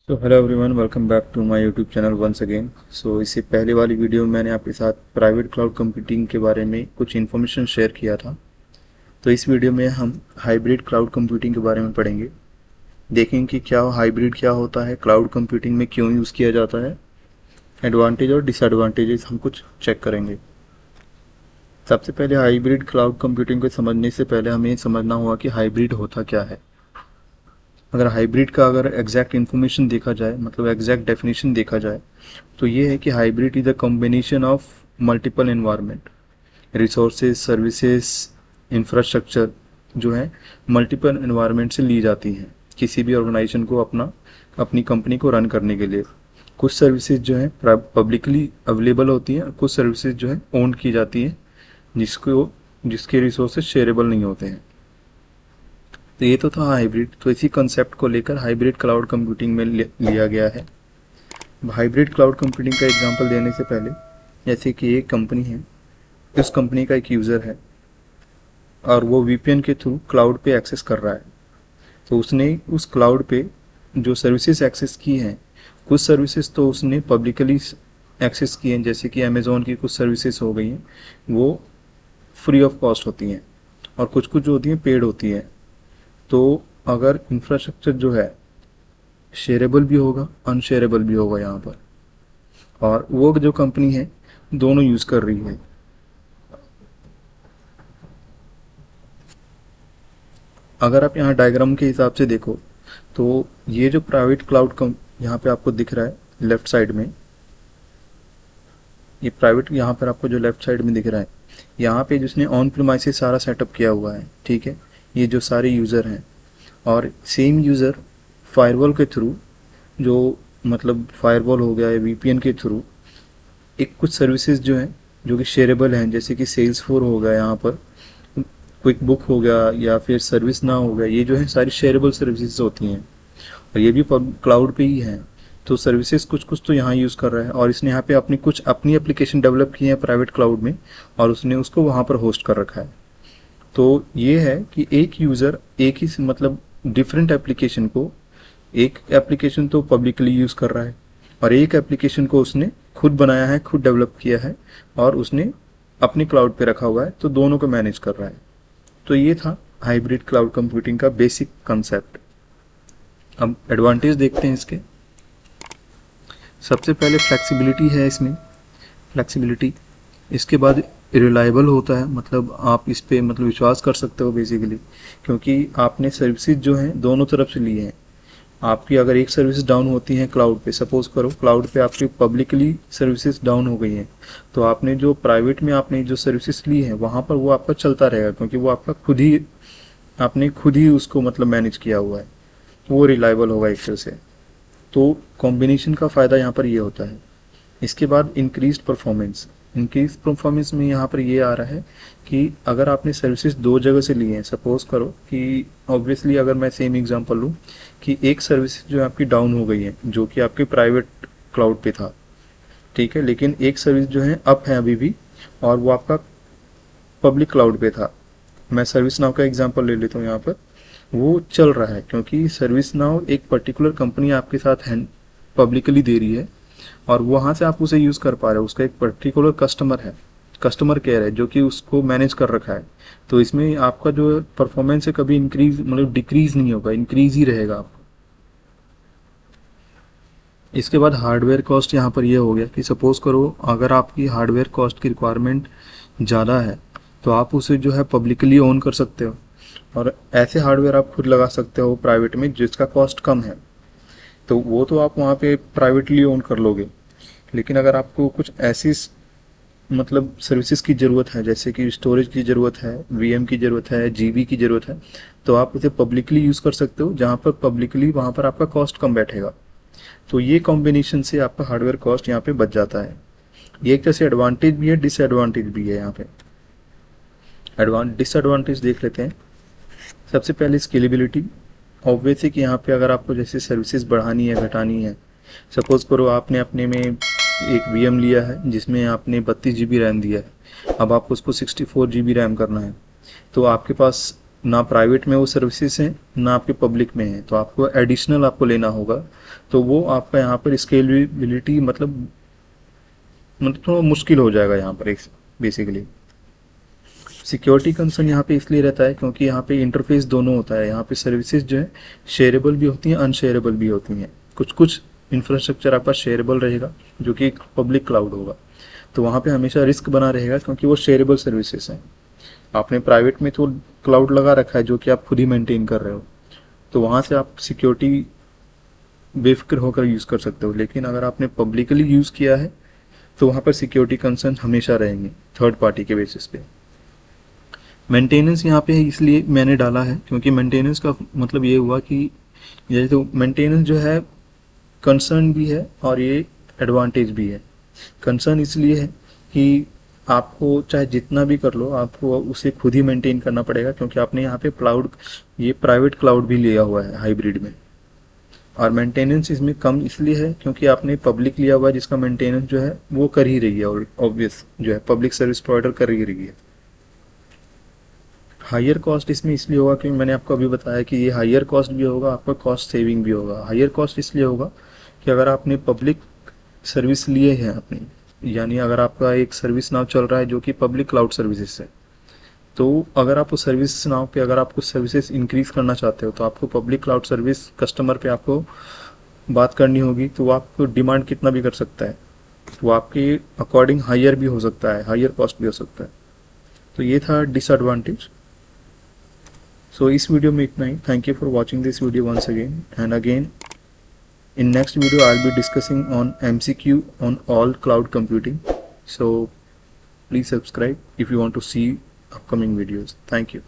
So hello everyone, welcome back to my YouTube channel once again. So इससे पहले वाली video में मैंने आपके साथ प्राइवेट क्लाउड कंप्यूटिंग के बारे में कुछ इन्फॉर्मेशन शेयर किया था। तो इस वीडियो में हम हाइब्रिड क्लाउड कंप्यूटिंग के बारे में पढ़ेंगे। देखेंगे कि क्या हाइब्रिड क्या होता है, क्लाउड कंप्यूटिंग में क्यों यूज़ किया जाता है, एडवांटेज और डिसएडवांटेजेस हम कुछ चेक करेंगे। सबसे पहले हाइब्रिड क्लाउड कंप्यूटिंग को समझने से पहले हमें समझना होगा कि हाइब्रिड होता क्या है। अगर हाइब्रिड का एग्जैक्ट इन्फॉर्मेशन देखा जाए, मतलब एग्जैक्ट डेफिनेशन देखा जाए, तो ये है कि hybrid is a combination of multiple environment, resources, services, infrastructure जो है मल्टीपल एनवायरनमेंट से ली जाती हैं किसी भी ऑर्गेनाइजेशन को अपनी कंपनी को रन करने के लिए। कुछ सर्विसेज जो है पब्लिकली अवेलेबल होती हैं, कुछ सर्विसेज जो है ओन की जाती हैं जिसके रिसोर्सेज शेयरेबल नहीं होते हैं। तो ये तो था हाइब्रिड। तो इसी कंसेप्ट को लेकर हाइब्रिड क्लाउड कंप्यूटिंग में लिया गया है। हाइब्रिड क्लाउड कंप्यूटिंग का एग्जांपल देने से पहले, जैसे कि एक कंपनी है, उस कंपनी का एक यूज़र है और वो वीपीएन के थ्रू क्लाउड पे एक्सेस कर रहा है। तो उसने उस क्लाउड पे जो सर्विसेज एक्सेस की हैं, कुछ सर्विसेज तो उसने पब्लिकली एक्सेस की हैं, जैसे कि अमेज़ॉन की कुछ सर्विसेज हो गई हैं, वो फ्री ऑफ कॉस्ट होती हैं, और कुछ कुछ जो होती हैं पेड होती हैं। तो अगर इंफ्रास्ट्रक्चर जो है शेयरेबल भी होगा, अनशेयरेबल भी होगा यहाँ पर, और वो जो कंपनी है दोनों यूज़ कर रही है। अगर आप यहाँ डायग्राम के हिसाब से देखो, तो ये जो प्राइवेट क्लाउड कम यहाँ पे आपको दिख रहा है लेफ्ट साइड में, ये प्राइवेट यहाँ पर आपको जो लेफ्ट साइड में दिख रहा है, यहाँ पे जिसने ऑन प्रीमाइसेस सारा सेटअप किया हुआ है, ठीक है, ये जो सारे यूज़र हैं, और सेम यूज़र फायरवॉल के थ्रू, जो मतलब फायरवॉल हो गया है वीपीएन के थ्रू, एक कुछ सर्विसेज जो हैं जो कि शेयरेबल हैं, जैसे कि सेल्स फोर हो गया, यहाँ पर क्विक बुक हो गया, या फिर सर्विस ना हो गया, ये जो है सारी शेयरेबल सर्विसेज होती हैं, और ये भी क्लाउड पे ही हैं। तो सर्विसेज कुछ कुछ तो यहाँ यूज़ कर रहा है, और इसने यहाँ पे अपनी एप्लीकेशन डेवलप की है प्राइवेट क्लाउड में, और उसने उसको वहाँ पर होस्ट कर रखा है। तो ये है कि एक यूज़र एक ही मतलब डिफरेंट एप्लीकेशन को, एक एप्लीकेशन तो पब्लिकली यूज़ कर रहा है, और एक एप्लीकेशन को उसने खुद बनाया है, खुद डेवलप किया है, और उसने अपनी क्लाउड पे रखा हुआ है, तो दोनों को मैनेज कर रहा है। तो ये था हाइब्रिड क्लाउड कंप्यूटिंग का बेसिक कंसेप्ट। अब एडवांटेज देखते हैं इसके। सबसे पहले फ्लेक्सिबिलिटी है इसमें, फ्लेक्सिबिलिटी। इसके बाद रिलायबल होता है, मतलब आप इस पे मतलब विश्वास कर सकते हो बेसिकली, क्योंकि आपने सर्विसेज जो हैं दोनों तरफ से लिए हैं। आपकी अगर एक सर्विस डाउन होती है क्लाउड पे, सपोज करो क्लाउड पे आपकी पब्लिकली सर्विसेज डाउन हो गई हैं, तो आपने जो प्राइवेट में आपने जो सर्विसेज ली है वहाँ पर वो आपका चलता रहेगा, क्योंकि वो आपका आपने खुद ही उसको मतलब मैनेज किया हुआ है, वो रिलायबल होगा एक तरह से। तो कॉम्बिनेशन का फ़ायदा यहाँ पर ये होता है। इसके बाद इंक्रीज परफॉर्मेंस। इंक्रीज परफॉर्मेंस में यहाँ पर ये आ रहा है कि अगर आपने सर्विसेज दो जगह से लिए हैं, सपोज करो कि ऑब्वियसली अगर मैं सेम एग्जांपल लूँ कि एक सर्विस जो है आपकी डाउन हो गई है, जो कि आपके प्राइवेट क्लाउड पे था, ठीक है, लेकिन एक सर्विस जो है अप है अभी भी, और वो आपका पब्लिक क्लाउड पे था। मैं सर्विस नाउ का एग्जांपल ले लेता हूँ यहाँ पर। वो चल रहा है क्योंकि सर्विस नाउ एक पर्टिकुलर कंपनी आपके साथ हैंड पब्लिकली दे रही है, और वहाँ से आप उसे यूज़ कर पा रहे हो। उसका एक पर्टिकुलर कस्टमर है, कस्टमर केयर है, जो कि उसको मैनेज कर रखा है। तो इसमें आपका जो परफॉर्मेंस है कभी इंक्रीज मतलब डिक्रीज नहीं होगा, इंक्रीज ही रहेगा आपको। इसके बाद हार्डवेयर कॉस्ट यहाँ पर ये हो गया कि सपोज करो अगर आपकी हार्डवेयर कॉस्ट की रिक्वायरमेंट ज़्यादा है, तो आप उसे जो है पब्लिकली ओन कर सकते हो, और ऐसे हार्डवेयर आप खुद लगा सकते हो प्राइवेट में जिसका कॉस्ट कम है, तो वो तो आप वहाँ पे प्राइवेटली ओन कर लोगे। लेकिन अगर आपको कुछ ऐसी मतलब सर्विसेज की ज़रूरत है, जैसे कि स्टोरेज की ज़रूरत है, वीएम की ज़रूरत है, जीबी की ज़रूरत है, तो आप उसे पब्लिकली यूज़ कर सकते हो, जहाँ पर पब्लिकली वहाँ पर आपका कॉस्ट कम बैठेगा। तो ये कॉम्बिनेशन से आपका हार्डवेयर कॉस्ट यहाँ पे बच जाता है। ये एक तरह से एडवांटेज भी है, डिसएडवांटेज भी है। यहाँ पे डिसएडवांटेज देख लेते हैं। सबसे पहले स्केलेबिलिटी। ऑब्वियस है कि यहाँ पे अगर आपको जैसे सर्विसेज बढ़ानी है, घटानी है, सपोज करो आपने अपने में एक वीएम लिया है जिसमें आपने 32 GB रैम दिया है, अब आपको उसको 64 GB रैम करना है, तो आपके पास ना प्राइवेट में वो सर्विसेज हैं ना आपके पब्लिक में है, तो आपको एडिशनल आपको लेना होगा। तो वो आपका यहाँ पर स्केलेबिलिटी मतलब थोड़ा मुश्किल हो जाएगा यहाँ पर एक बेसिकली। सिक्योरिटी कंसर्न यहाँ पे इसलिए रहता है क्योंकि यहाँ पे इंटरफेस दोनों होता है। यहाँ पे सर्विसेज जो है शेयरेबल भी होती हैं, अनशेयरेबल भी होती हैं। कुछ कुछ इंफ्रास्ट्रक्चर आपका शेयरेबल रहेगा जो कि पब्लिक क्लाउड होगा, तो वहाँ पे हमेशा रिस्क बना रहेगा क्योंकि वो शेयरेबल सर्विसेज हैं। आपने प्राइवेट में तो क्लाउड लगा रखा है जो कि आप खुद ही मेंटेन कर रहे हो, तो वहाँ से आप सिक्योरिटी बेफिक्र होकर यूज़ कर सकते हो। लेकिन अगर आपने पब्लिकली यूज़ किया है तो वहाँ पर सिक्योरिटी कंसर्न हमेशा रहेंगे थर्ड पार्टी के बेसिस पे। मेंटेनेंस यहाँ पे इसलिए मैंने डाला है क्योंकि मेंटेनेंस का मतलब ये हुआ कि ये तो मेंटेनेंस जो है कंसर्न भी है और ये एडवांटेज भी है। कंसर्न इसलिए है कि आपको चाहे जितना भी कर लो आपको उसे खुद ही मेंटेन करना पड़ेगा क्योंकि आपने यहाँ पे क्लाउड, ये प्राइवेट क्लाउड भी लिया हुआ है हाइब्रिड में। और मेंटेनेंस इसमें कम इसलिए है क्योंकि आपने पब्लिक लिया हुआ है जिसका मेंटेनेंस जो है वो कर ही रही है, और ऑब्वियस जो है पब्लिक सर्विस प्रोवाइडर कर ही रही है। हायर कॉस्ट इसमें इसलिए होगा क्योंकि मैंने आपको अभी बताया कि ये हायर कॉस्ट भी होगा, आपका कॉस्ट सेविंग भी होगा। हायर कॉस्ट इसलिए होगा कि अगर आपने पब्लिक सर्विस लिए हैं अपनी, यानी अगर आपका एक सर्विस नाउ चल रहा है जो कि पब्लिक क्लाउड सर्विसेज है, तो अगर आप उस सर्विस नाउ पे अगर आप कुछ सर्विसेज इंक्रीज करना चाहते हो तो आपको पब्लिक क्लाउड सर्विस कस्टमर पे आपको बात करनी होगी। तो वो आपको डिमांड कितना भी कर सकता है, वो आपके अकॉर्डिंग हायर भी हो सकता है, हायर कॉस्ट भी हो सकता है। तो ये था डिसएडवांटेज। सो इस वीडियो में इतना ही। Thank you for watching this video once again and again. In next video, I'll be discussing on MCQ on all cloud computing. So please subscribe if you want to see upcoming videos. Thank you.